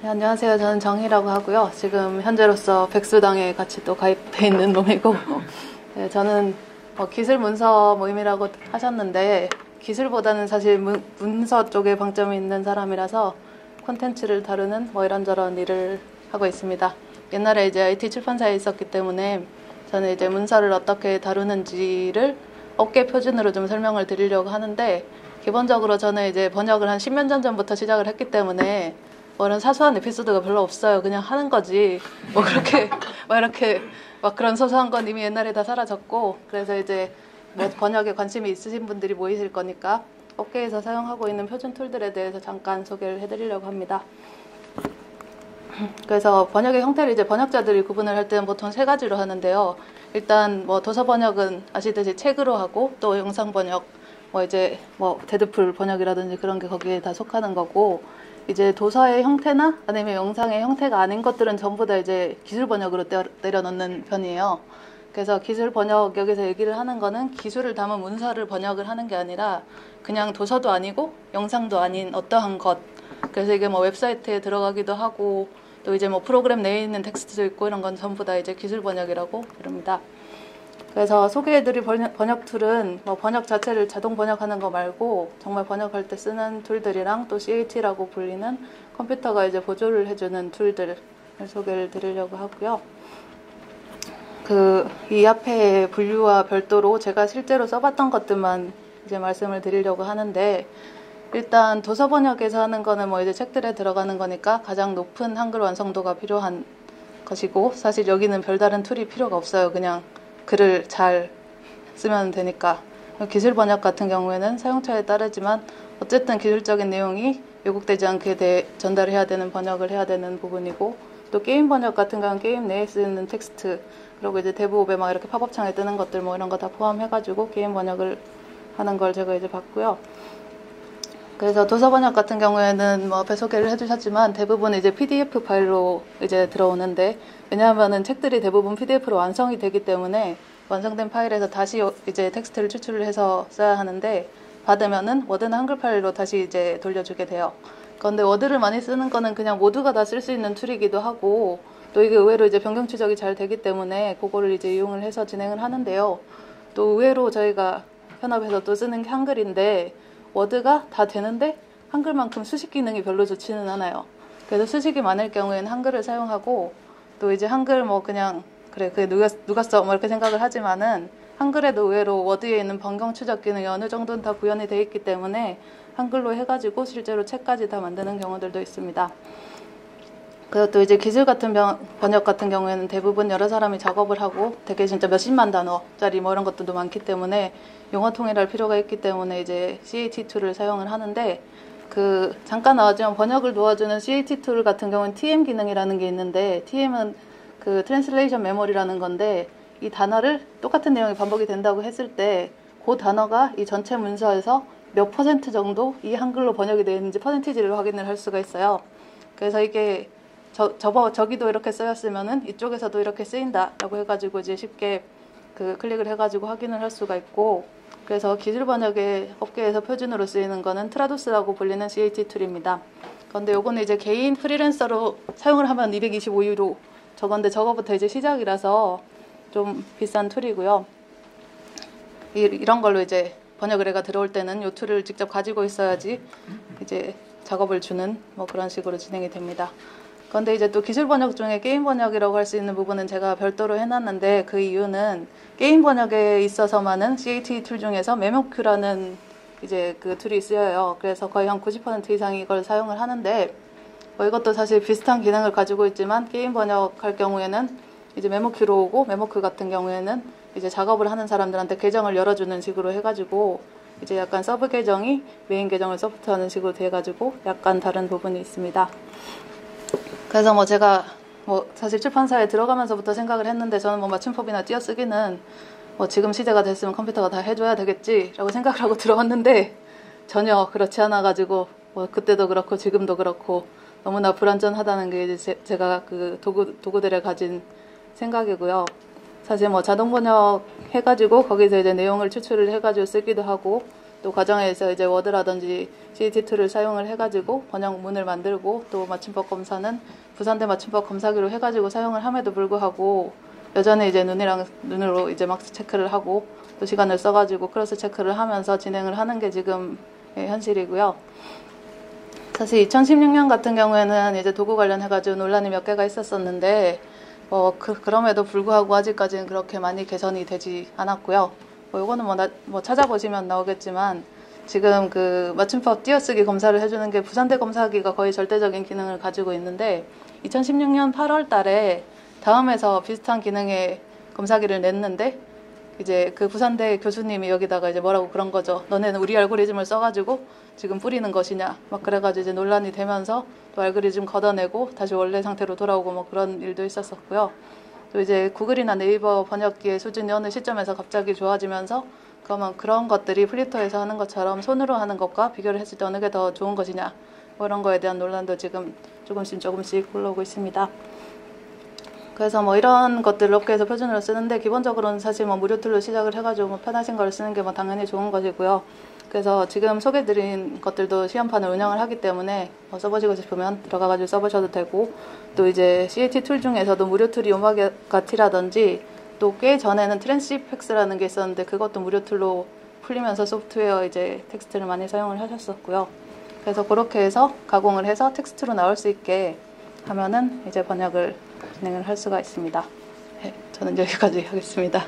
네, 안녕하세요. 저는 정희라고 하고요. 지금 현재로서 백수당에 같이 또 가입해 있는 놈이고, 네, 저는 기술 문서 모임이라고 하셨는데, 기술보다는 사실 문서 쪽에 방점이 있는 사람이라서 콘텐츠를 다루는 이런저런 일을 하고 있습니다. 옛날에 이제 IT 출판사에 있었기 때문에 저는 이제 문서를 어떻게 다루는지를 업계 표준으로 좀 설명을 드리려고 하는데, 기본적으로 저는 이제 번역을 한 10년 전부터 시작을 했기 때문에 이런 사소한 에피소드가 별로 없어요. 그냥 하는 거지. 이렇게 그런 소소한 건 이미 옛날에 다 사라졌고, 그래서 이제 번역에 관심이 있으신 분들이 모이실 거니까 업계에서 사용하고 있는 표준 툴들에 대해서 잠깐 소개를 해드리려고 합니다. 그래서 번역의 형태를 이제 번역자들이 구분을 할 때는 보통 세 가지로 하는데요. 일단 도서 번역은 아시듯이 책으로 하고, 또 영상 번역, 데드풀 번역이라든지 그런 게 거기에 다 속하는 거고, 이제 도서의 형태나 아니면 영상의 형태가 아닌 것들은 전부 다 이제 기술 번역으로 내려놓는 편이에요. 그래서 기술 번역 여기서 얘기를 하는 거는 기술을 담은 문서를 번역을 하는 게 아니라 그냥 도서도 아니고 영상도 아닌 어떠한 것. 그래서 이게 웹사이트에 들어가기도 하고, 또 이제 프로그램 내에 있는 텍스트도 있고, 이런 건 전부 다 이제 기술 번역이라고 부릅니다. 그래서 소개해드릴 번역 툴은 번역 자체를 자동 번역하는 거 말고 정말 번역할 때 쓰는 툴들이랑 또 CAT라고 불리는 컴퓨터가 이제 보조를 해주는 툴들을 소개를 드리려고 하고요. 이 앞에 분류와 별도로 제가 실제로 써봤던 것들만 이제 말씀을 드리려고 하는데, 일단 도서 번역에서 하는 거는 이제 책들에 들어가는 거니까 가장 높은 한글 완성도가 필요한 것이고, 사실 여기는 별다른 툴이 필요가 없어요. 그냥 글을 잘 쓰면 되니까. 기술 번역 같은 경우에는 사용처에 따르지만 어쨌든 기술적인 내용이 왜곡되지 않게 전달해야 되는 번역을 해야 되는 부분이고, 또 게임 번역 같은 경우는 게임 내에 쓰는 텍스트, 그리고 이제 대부업에 이렇게 팝업창에 뜨는 것들 이런 거 다 포함해가지고 게임 번역을 하는 걸 제가 이제 봤고요. 그래서 도서 번역 같은 경우에는 앞에 소개를 해주셨지만 대부분 이제 PDF 파일로 이제 들어오는데, 왜냐하면은 책들이 대부분 PDF로 완성이 되기 때문에 완성된 파일에서 다시 이제 텍스트를 추출을 해서 써야 하는데, 받으면은 워드나 한글 파일로 다시 이제 돌려주게 돼요. 그런데 워드를 많이 쓰는 거는 그냥 모두가 다 쓸 수 있는 툴이기도 하고, 또 이게 의외로 이제 변경 추적이 잘 되기 때문에 그거를 이제 이용을 해서 진행을 하는데요. 또 의외로 저희가 현업에서 또 쓰는 게 한글인데, 워드가 다 되는데 한글만큼 수식 기능이 별로 좋지는 않아요. 그래서 수식이 많을 경우에는 한글을 사용하고, 또 이제 한글 그냥 그래 누가 써 이렇게 생각을 하지만은 한글에도 의외로 워드에 있는 변경 추적 기능이 어느 정도는 다 구현이 돼 있기 때문에 한글로 해가지고 실제로 책까지 다 만드는 경우들도 있습니다. 그리고 또 이제 기술 같은 번역 같은 경우에는 대부분 여러 사람이 작업을 하고 되게 진짜 몇십만 단어짜리 이런 것들도 많기 때문에 용어 통일할 필요가 있기 때문에 이제 CAT 툴을 사용을 하는데, 잠깐 나왔지만 번역을 도와주는 CAT 툴 같은 경우는 TM 기능이라는 게 있는데, TM은 트랜슬레이션 메모리라는 건데, 이 단어를 똑같은 내용이 반복이 된다고 했을 때 그 단어가 이 전체 문서에서 몇 퍼센트 정도 이 한글로 번역이 되어 있는지 퍼센티지를 확인을 할 수가 있어요. 그래서 이게 저기도 이렇게 쓰였으면은 이쪽에서도 이렇게 쓰인다라고 해가지고 이제 쉽게 클릭을 해가지고 확인을 할 수가 있고, 그래서 기술 번역의 업계에서 표준으로 쓰이는 거는 트라도스라고 불리는 CAT 툴입니다. 그런데 요거는 이제 개인 프리랜서로 사용을 하면 225유로 저거부터 이제 시작이라서 좀 비싼 툴이고요. 이런 걸로 이제 번역 의뢰가 들어올 때는 이 툴을 직접 가지고 있어야지 이제 작업을 주는 그런 식으로 진행이 됩니다. 그런데 이제 또 기술 번역 중에 게임 번역이라고 할 수 있는 부분은 제가 별도로 해놨는데, 그 이유는 게임 번역에 있어서만은 CAT 툴 중에서 메모큐라는 이제 툴이 쓰여요. 그래서 거의 한 90% 이상이 이걸 사용을 하는데, 이것도 사실 비슷한 기능을 가지고 있지만 게임 번역할 경우에는 이제 메모큐로 오고, 메모큐 같은 경우에는 이제 작업을 하는 사람들한테 계정을 열어주는 식으로 해가지고 이제 약간 서브 계정이 메인 계정을 서포트하는 식으로 돼가지고 약간 다른 부분이 있습니다. 그래서 제가 사실 출판사에 들어가면서부터 생각을 했는데, 저는 맞춤법이나 띄어쓰기는 지금 시대가 됐으면 컴퓨터가 다 해줘야 되겠지라고 생각을 하고 들어왔는데, 전혀 그렇지 않아가지고 그때도 그렇고 지금도 그렇고 너무나 불완전하다는 게 이제 제가 도구들에 가진 생각이고요. 사실 자동 번역 해가지고 거기서 이제 내용을 추출을 해가지고 쓰기도 하고, 또 과정에서 이제 워드라든지 CAT2를 사용을 해가지고 번역문을 만들고, 또 맞춤법 검사는 부산대 맞춤법 검사기로 해가지고 사용을 함에도 불구하고 여전히 이제 눈으로 이제 막스 체크를 하고 또 시간을 써가지고 크로스 체크를 하면서 진행을 하는 게 지금 현실이고요. 사실 2016년 같은 경우에는 이제 도구 관련해가지고 논란이 몇 개가 있었었는데, 그럼에도 불구하고 아직까지는 그렇게 많이 개선이 되지 않았고요. 요거는 찾아보시면 나오겠지만, 지금 그 맞춤법 띄어쓰기 검사를 해주는 게 부산대 검사기가 거의 절대적인 기능을 가지고 있는데, 2016년 8월 달에 다음에서 비슷한 기능의 검사기를 냈는데, 이제 그 부산대 교수님이 여기다가 이제 뭐라고 그런 거죠. 너네는 우리 알고리즘을 써가지고 지금 뿌리는 것이냐. 막 그래가지고 이제 논란이 되면서 또 알고리즘 걷어내고 다시 원래 상태로 돌아오고 뭐 그런 일도 있었었고요. 또 이제 구글이나 네이버 번역기의 수준이 어느 시점에서 갑자기 좋아지면서 그러면 그런 것들이 플리터에서 하는 것처럼 손으로 하는 것과 비교를 했을 때 어느 게 더 좋은 것이냐. 뭐 이런 거에 대한 논란도 지금 조금씩 올라오고 있습니다. 그래서 뭐 이런 것들을 업계에서 표준으로 쓰는데, 기본적으로는 사실 뭐 무료 툴로 시작을 해가지고 뭐 편하신 걸 쓰는 게 뭐 당연히 좋은 것이고요. 그래서 지금 소개드린 것들도 시험판을 운영을 하기 때문에 써보시고 싶으면 들어가가지고 써보셔도 되고, 또 이제 CAT 툴 중에서도 무료 툴이 오마가티라든지 또 꽤 전에는 트랜시팩스라는 게 있었는데 그것도 무료 툴로 풀리면서 소프트웨어 이제 텍스트를 많이 사용을 하셨었고요. 그래서 그렇게 해서 가공을 해서 텍스트로 나올 수 있게 하면은 이제 번역을 진행을 할 수가 있습니다. 네, 저는 여기까지 하겠습니다.